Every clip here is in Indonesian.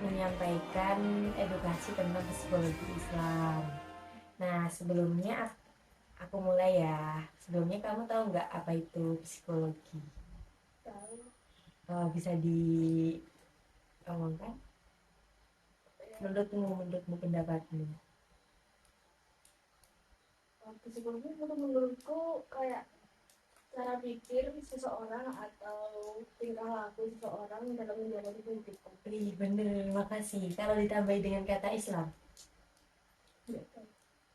menyampaikan edukasi tentang psikologi Islam. Nah, sebelumnya aku mulai ya. Sebelumnya kamu tahu nggak apa itu psikologi? Tahu. Bisa diomongkan? Menurutmu pendapatmu? Psikologi itu menurutku kayak cara pikir seseorang atau tingkah laku seseorang dalam menjalani kehidupan. Wih, bener, makasih. Kalau ditambahi dengan kata Islam,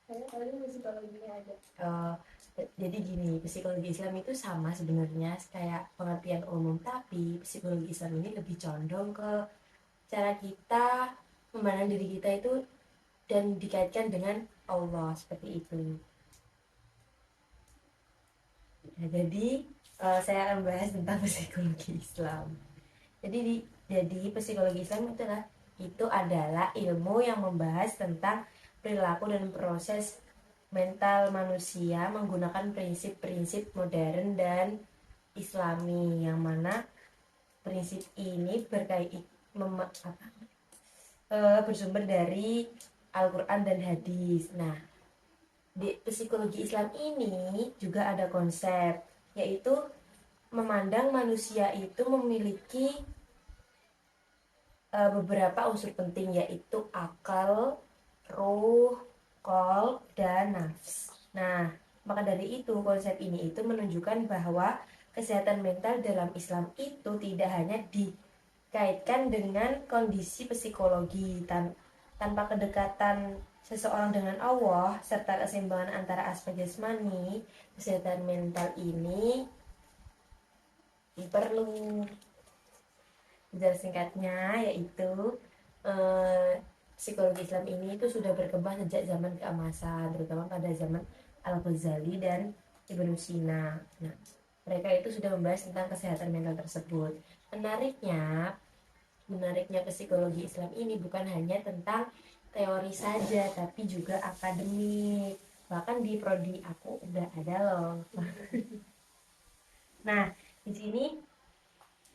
Saya paling psikologinya ada. eh, jadi gini, psikologi Islam itu sama sebenarnya kayak pengertian umum, tapi psikologi Islam ini lebih condong ke cara kita memandang diri kita itu dan dikaitkan dengan Allah seperti itu. Nah, jadi saya akan bahas tentang psikologi Islam. Jadi psikologi Islam itu adalah ilmu yang membahas tentang perilaku dan proses mental manusia menggunakan prinsip-prinsip modern dan Islami, yang mana prinsip ini bersumber dari Al-Quran dan hadis. Nah, di psikologi Islam ini juga ada konsep, yaitu memandang manusia itu memiliki beberapa unsur penting, yaitu akal, ruh, qalb, dan nafs. Nah, maka dari itu konsep ini itu menunjukkan bahwa kesehatan mental dalam Islam itu tidak hanya dikaitkan dengan kondisi psikologi tanpa kedekatan seseorang dengan Allah serta keseimbangan antara aspek jasmani, kesehatan mental ini perlu. Sejarah singkatnya yaitu eh, psikologi Islam ini itu sudah berkembang sejak zaman keemasan, terutama pada zaman Al-Ghazali dan Ibnu Sina. Nah, mereka itu sudah membahas tentang kesehatan mental tersebut. Menariknya psikologi Islam ini bukan hanya tentang teori saja, tapi juga akademik. Bahkan di prodi aku udah ada loh. Nah, di sini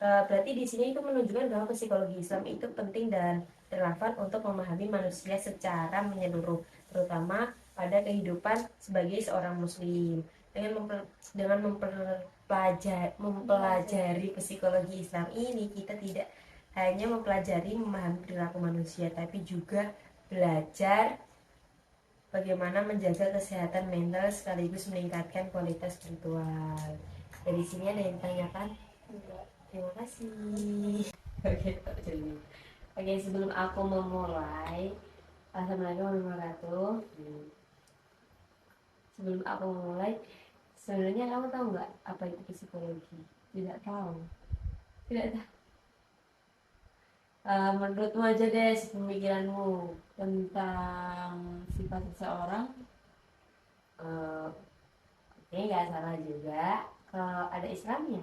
berarti di sini itu menunjukkan bahwa psikologi Islam itu penting dan relevan untuk memahami manusia secara menyeluruh, terutama pada kehidupan sebagai seorang muslim. Dengan mempelajari psikologi Islam ini, kita tidak hanya mempelajari memahami perilaku manusia, tapi juga belajar bagaimana menjaga kesehatan mental sekaligus meningkatkan kualitas spiritual. Dari sini ada yang ditanyakan? Enggak. Terima kasih. Oke, tak dulu. Oke, sebelum aku memulai, assalamualaikum warahmatullahi wabarakatuh. Sebelum aku memulai, sebenarnya kamu tahu nggak apa itu psikologi? Tidak tahu. Tidak tahu. Menurutmu aja deh, pemikiranmu tentang sifat seseorang. Uh, Oke, nggak salah juga. Kalau ada Islamnya,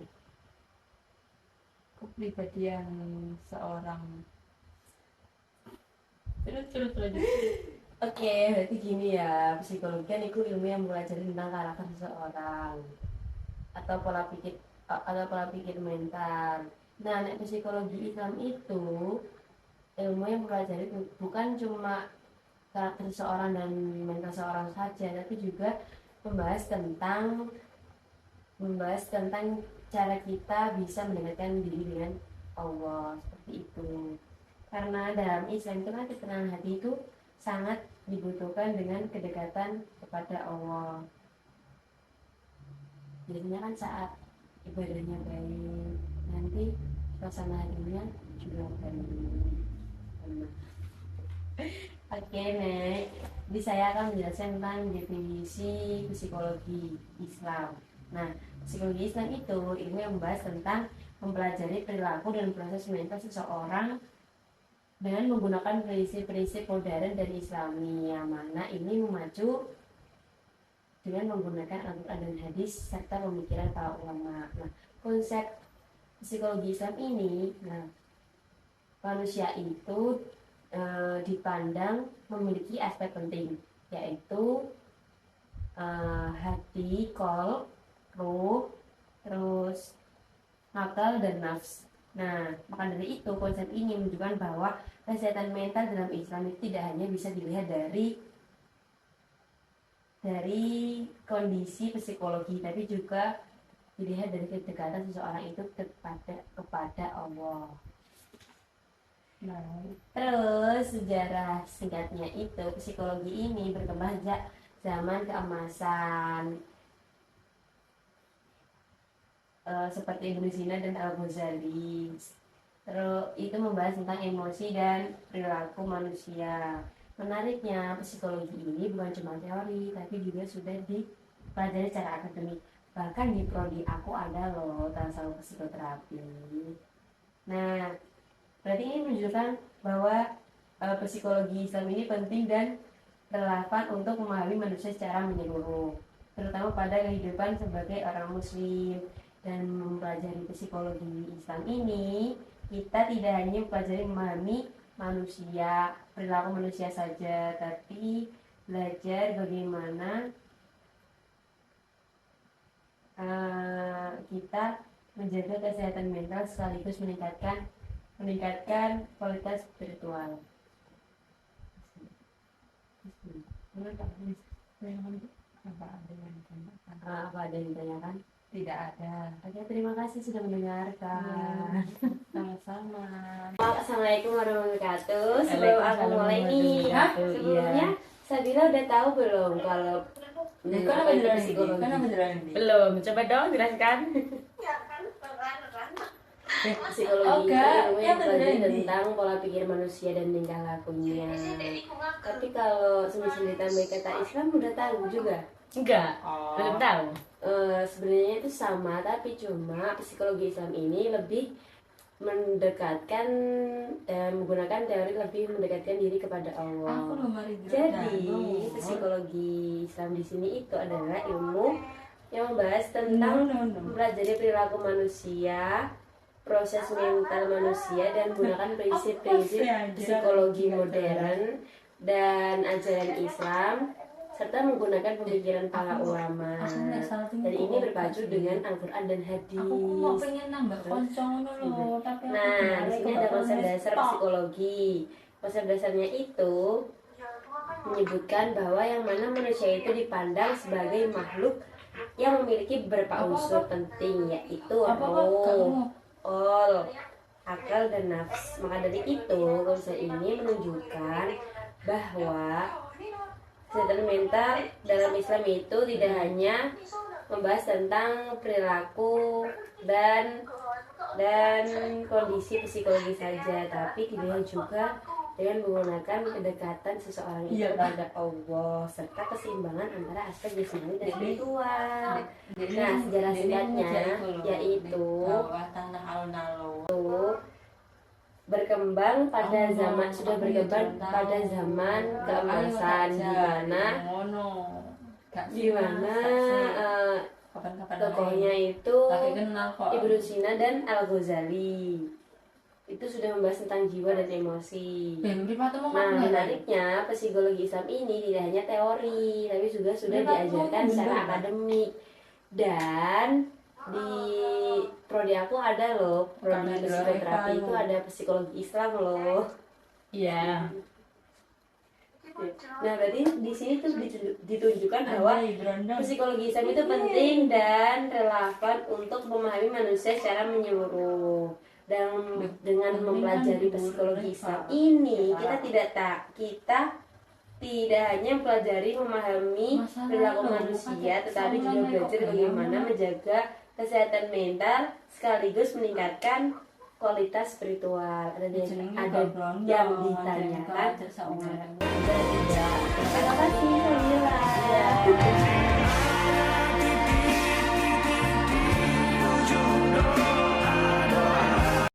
kepribadian seorang. Terus lanjut. Oke, berarti gini ya, psikologi kan itu ilmu yang mempelajari tentang karakter seseorang atau pola pikir mental. Nah, psikologi Islam itu ilmu yang mempelajari bukan cuma karakter seseorang dan mental seseorang saja, tapi juga membahas tentang membahas tentang cara kita bisa mendekatkan diri dengan Allah seperti itu. Karena dalam Islam itu kan ketenangan hati itu sangat dibutuhkan dengan kedekatan kepada Allah. Biasanya kan saat ibadahnya baik, nanti suasana hatinya juga baik. Oke, Nek. Jadi saya akan menjelaskan tentang definisi psikologi Islam. Nah, psikologi Islam itu ilmu yang membahas tentang mempelajari perilaku dan proses mental seseorang dengan menggunakan prinsip-prinsip modern dan Islami, yang mana ini memacu dengan menggunakan Al-Quran dan hadis serta pemikiran para ulama. Nah, konsep psikologi Islam ini, manusia itu dipandang memiliki aspek penting, yaitu hati, kol, ruh, terus akal dan nafs. Nah, maka dari itu konsep ini menunjukkan bahwa kesehatan mental dalam Islam itu tidak hanya bisa dilihat dari kondisi psikologi, tapi juga dilihat dari kedekatan seseorang itu kepada Allah. Nah, terus sejarah singkatnya itu psikologi ini berkembang sejak zaman keemasan seperti Ibnu Sina dan Al-Ghazali. Terus itu membahas tentang emosi dan perilaku manusia. Menariknya, psikologi ini bukan cuma teori, tapi juga sudah dipelajari secara akademik. Bahkan di prodi aku ada loh tasawuf psikoterapi. Nah, berarti ini menunjukkan bahwa psikologi Islam ini penting dan relevan untuk memahami manusia secara menyeluruh, terutama pada kehidupan sebagai orang muslim. Dan mempelajari psikologi Islam ini, kita tidak hanya mempelajari memahami manusia, perilaku manusia saja, tapi belajar bagaimana kita menjaga kesehatan mental sekaligus meningkatkan kualitas spiritual. Apa ada yang ditanyakan? Tidak ada. Oke, terima kasih sudah mendengarkan. Sama-sama. Assalamualaikum warahmatullahi wabarakatuh. Sebelum aku mulai nih, sebelumnya Sabila udah tahu belum kalau Kenapa psikologi? Belum, coba dong jelaskan. Psikologi itu ilmu yang belajar tentang pola pikir manusia dan tingkah lakunya. Tapi kalau semisal ditambah kata Islam udah tahu juga? Enggak, belum tahu. Sebenarnya itu sama, tapi cuma psikologi Islam ini lebih mendekatkan menggunakan teori lebih mendekatkan diri kepada Allah. Jadi psikologi Islam di sini itu adalah ilmu yang membahas tentang mempelajari perilaku manusia, proses mental manusia, dan menggunakan prinsip-prinsip psikologi modern dan ajaran Islam, serta menggunakan pemikiran para ulama. Dan ini berpacu dengan Al-Quran dan hadis. Nah, di sini ada konsep dasar psikologi. Konsep dasarnya itu menyebutkan bahwa yang mana manusia itu dipandang sebagai makhluk yang memiliki beberapa unsur penting, yaitu roh, akal, dan nafs. Maka dari itu, konsep ini menunjukkan bahwa kesehatan mental dalam Islam itu tidak hanya membahas tentang perilaku dan kondisi psikologi saja, tapi dilihat juga dengan menggunakan kedekatan seseorang itu kepada Allah serta keseimbangan antara aspek jasmani dan spiritual. Nah, sejarah singkatnya yaitu berkembang pada zaman pada zaman keemasan, di mana tokohnya itu Ibnu Sina dan Al-Ghazali. Itu sudah membahas tentang jiwa dan emosi. Nah, menariknya psikologi Islam ini tidak hanya teori, tapi juga sudah diajarkan secara akademik. Dan di prodi aku ada loh, prodi psikoterapi itu ada psikologi Islam loh. Iya. Nah, berarti di sini tuh ditunjukkan bahwa psikologi Islam itu penting dan relevan untuk memahami manusia secara menyeluruh. Dan dengan mempelajari psikologi Islam ini, kita tidak hanya mempelajari memahami perilaku manusia, tetapi juga belajar bagaimana menjaga kesehatan mental sekaligus meningkatkan kualitas spiritual. Ada yang ditanyakan? Terima kasih, Sabila.